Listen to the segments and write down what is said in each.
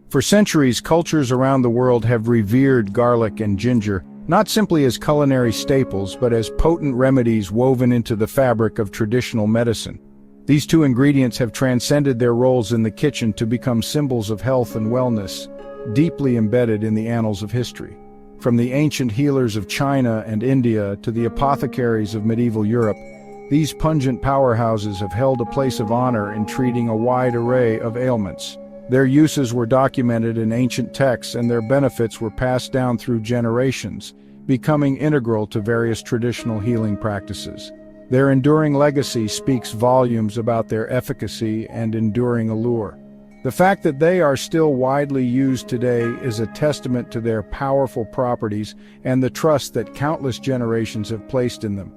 For centuries, cultures around the world have revered garlic and ginger, not simply as culinary staples, but as potent remedies woven into the fabric of traditional medicine. These two ingredients have transcended their roles in the kitchen to become symbols of health and wellness, deeply embedded in the annals of history. From the ancient healers of China and India to the apothecaries of medieval Europe, these pungent powerhouses have held a place of honor in treating a wide array of ailments. Their uses were documented in ancient texts, and their benefits were passed down through generations, becoming integral to various traditional healing practices. Their enduring legacy speaks volumes about their efficacy and enduring allure. The fact that they are still widely used today is a testament to their powerful properties and the trust that countless generations have placed in them.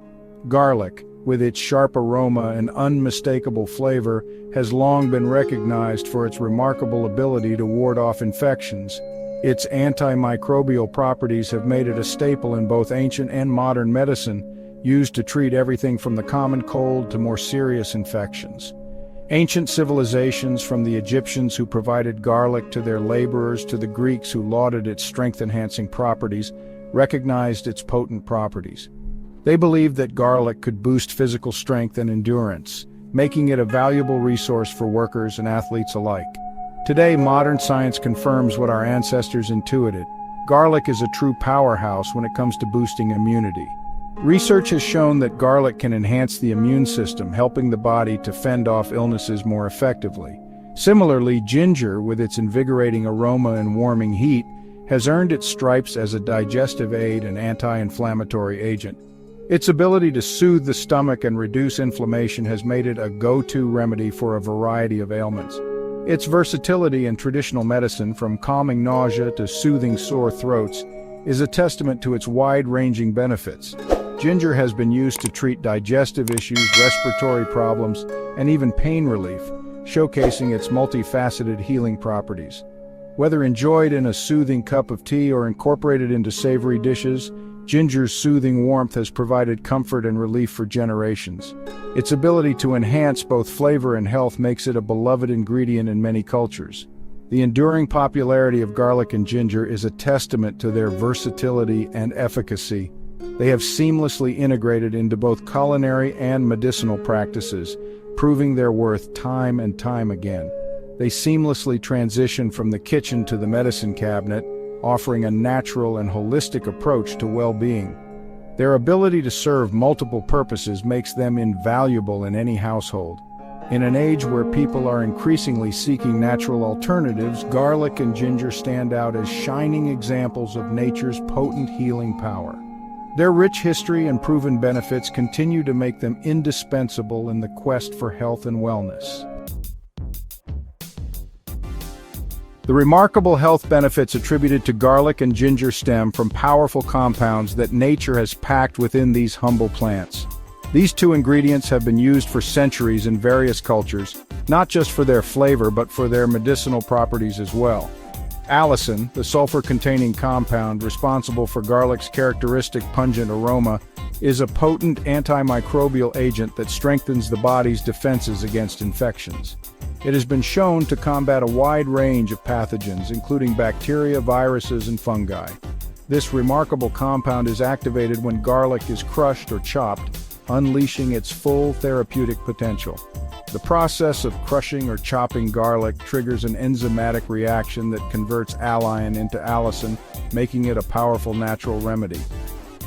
Garlic, with its sharp aroma and unmistakable flavor, has long been recognized for its remarkable ability to ward off infections. Its antimicrobial properties have made it a staple in both ancient and modern medicine, used to treat everything from the common cold to more serious infections. Ancient civilizations, from the Egyptians who provided garlic to their laborers to the Greeks who lauded its strength-enhancing properties, recognized its potent properties. They believed that garlic could boost physical strength and endurance, making it a valuable resource for workers and athletes alike. Today, modern science confirms what our ancestors intuited. Garlic is a true powerhouse when it comes to boosting immunity. Research has shown that garlic can enhance the immune system, helping the body to fend off illnesses more effectively. Similarly, ginger, with its invigorating aroma and warming heat, has earned its stripes as a digestive aid and anti-inflammatory agent. Its ability to soothe the stomach and reduce inflammation has made it a go-to remedy for a variety of ailments. Its versatility in traditional medicine, from calming nausea to soothing sore throats, is a testament to its wide-ranging benefits. Ginger has been used to treat digestive issues, respiratory problems, and even pain relief, showcasing its multifaceted healing properties. Whether enjoyed in a soothing cup of tea or incorporated into savory dishes, ginger's soothing warmth has provided comfort and relief for generations. Its ability to enhance both flavor and health makes it a beloved ingredient in many cultures. The enduring popularity of garlic and ginger is a testament to their versatility and efficacy. They have seamlessly integrated into both culinary and medicinal practices, proving their worth time and time again. They seamlessly transition from the kitchen to the medicine cabinet, offering a natural and holistic approach to well-being. Their ability to serve multiple purposes makes them invaluable in any household. In an age where people are increasingly seeking natural alternatives, garlic and ginger stand out as shining examples of nature's potent healing power. Their rich history and proven benefits continue to make them indispensable in the quest for health and wellness. The remarkable health benefits attributed to garlic and ginger stem from powerful compounds that nature has packed within these humble plants. These two ingredients have been used for centuries in various cultures, not just for their flavor but for their medicinal properties as well. Allicin, the sulfur-containing compound responsible for garlic's characteristic pungent aroma, is a potent antimicrobial agent that strengthens the body's defenses against infections. It has been shown to combat a wide range of pathogens, including bacteria, viruses, and fungi. This remarkable compound is activated when garlic is crushed or chopped, unleashing its full therapeutic potential. The process of crushing or chopping garlic triggers an enzymatic reaction that converts allicin into allicin, making it a powerful natural remedy.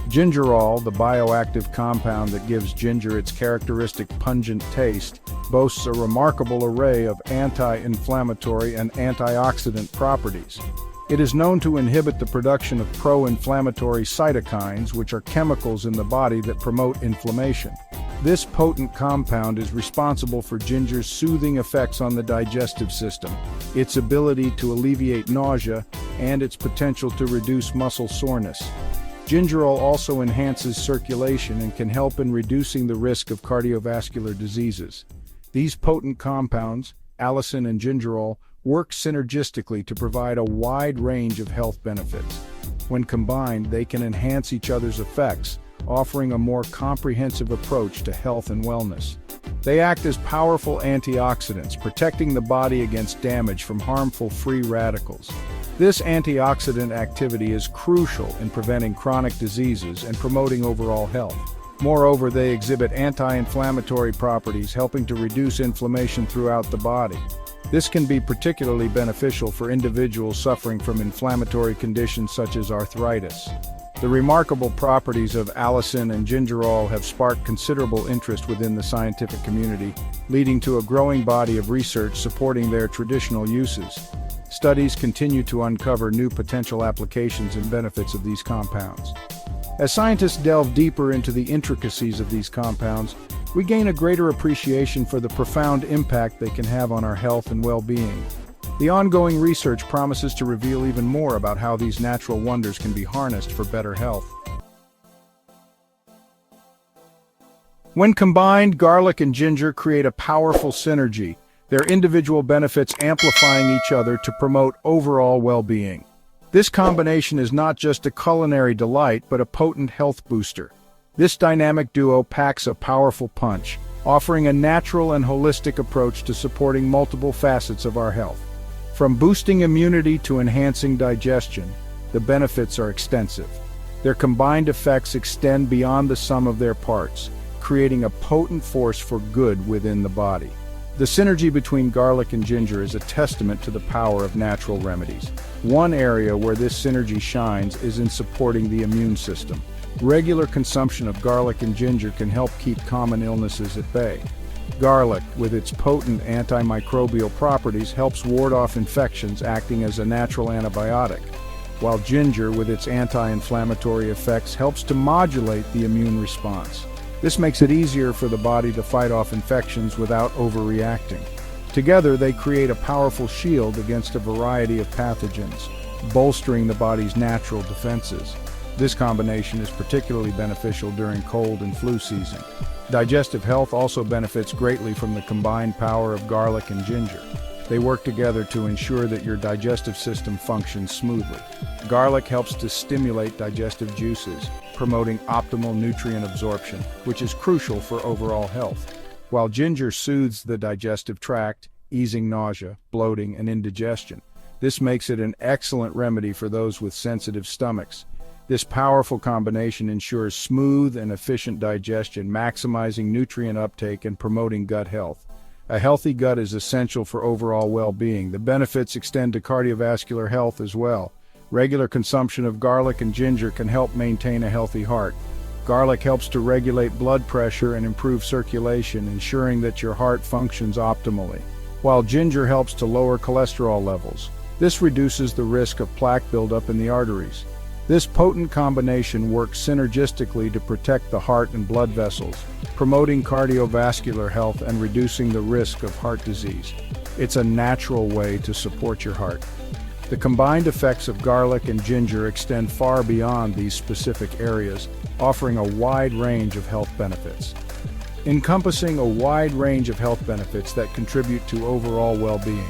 Gingerol, the bioactive compound that gives ginger its characteristic pungent taste, boasts a remarkable array of anti-inflammatory and antioxidant properties. It is known to inhibit the production of pro-inflammatory cytokines, which are chemicals in the body that promote inflammation. This potent compound is responsible for ginger's soothing effects on the digestive system, its ability to alleviate nausea, and its potential to reduce muscle soreness. Gingerol also enhances circulation and can help in reducing the risk of cardiovascular diseases. These potent compounds, allicin and gingerol, work synergistically to provide a wide range of health benefits. When combined, they can enhance each other's effects, offering a more comprehensive approach to health and wellness. They act as powerful antioxidants, protecting the body against damage from harmful free radicals. This antioxidant activity is crucial in preventing chronic diseases and promoting overall health. Moreover, they exhibit anti-inflammatory properties, helping to reduce inflammation throughout the body. This can be particularly beneficial for individuals suffering from inflammatory conditions such as arthritis. The remarkable properties of allicin and gingerol have sparked considerable interest within the scientific community, leading to a growing body of research supporting their traditional uses. Studies continue to uncover new potential applications and benefits of these compounds. As scientists delve deeper into the intricacies of these compounds, we gain a greater appreciation for the profound impact they can have on our health and well-being. The ongoing research promises to reveal even more about how these natural wonders can be harnessed for better health. When combined, garlic and ginger create a powerful synergy, their individual benefits amplifying each other to promote overall well-being. This combination is not just a culinary delight, but a potent health booster. This dynamic duo packs a powerful punch, offering a natural and holistic approach to supporting multiple facets of our health. From boosting immunity to enhancing digestion, the benefits are extensive. Their combined effects extend beyond the sum of their parts, creating a potent force for good within the body. The synergy between garlic and ginger is a testament to the power of natural remedies. One area where this synergy shines is in supporting the immune system. Regular consumption of garlic and ginger can help keep common illnesses at bay. Garlic, with its potent antimicrobial properties, helps ward off infections, acting as a natural antibiotic, while ginger, with its anti-inflammatory effects, helps to modulate the immune response. This makes it easier for the body to fight off infections without overreacting. Together, they create a powerful shield against a variety of pathogens, bolstering the body's natural defenses. This combination is particularly beneficial during cold and flu season. Digestive health also benefits greatly from the combined power of garlic and ginger. They work together to ensure that your digestive system functions smoothly. Garlic helps to stimulate digestive juices, promoting optimal nutrient absorption, which is crucial for overall health, while ginger soothes the digestive tract, easing nausea, bloating, and indigestion. This makes it an excellent remedy for those with sensitive stomachs. This powerful combination ensures smooth and efficient digestion, maximizing nutrient uptake and promoting gut health. A healthy gut is essential for overall well-being. The benefits extend to cardiovascular health as well. Regular consumption of garlic and ginger can help maintain a healthy heart. Garlic helps to regulate blood pressure and improve circulation, ensuring that your heart functions optimally, while ginger helps to lower cholesterol levels. This reduces the risk of plaque buildup in the arteries. This potent combination works synergistically to protect the heart and blood vessels, promoting cardiovascular health and reducing the risk of heart disease. It's a natural way to support your heart. The combined effects of garlic and ginger extend far beyond these specific areas, offering a wide range of health benefits. Encompassing a wide range of health benefits that contribute to overall well-being.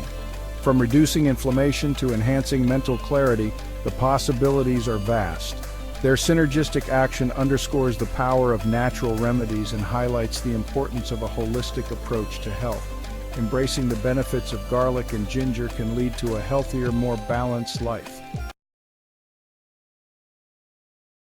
From reducing inflammation to enhancing mental clarity, the possibilities are vast. Their synergistic action underscores the power of natural remedies and highlights the importance of a holistic approach to health. Embracing the benefits of garlic and ginger can lead to a healthier, more balanced life.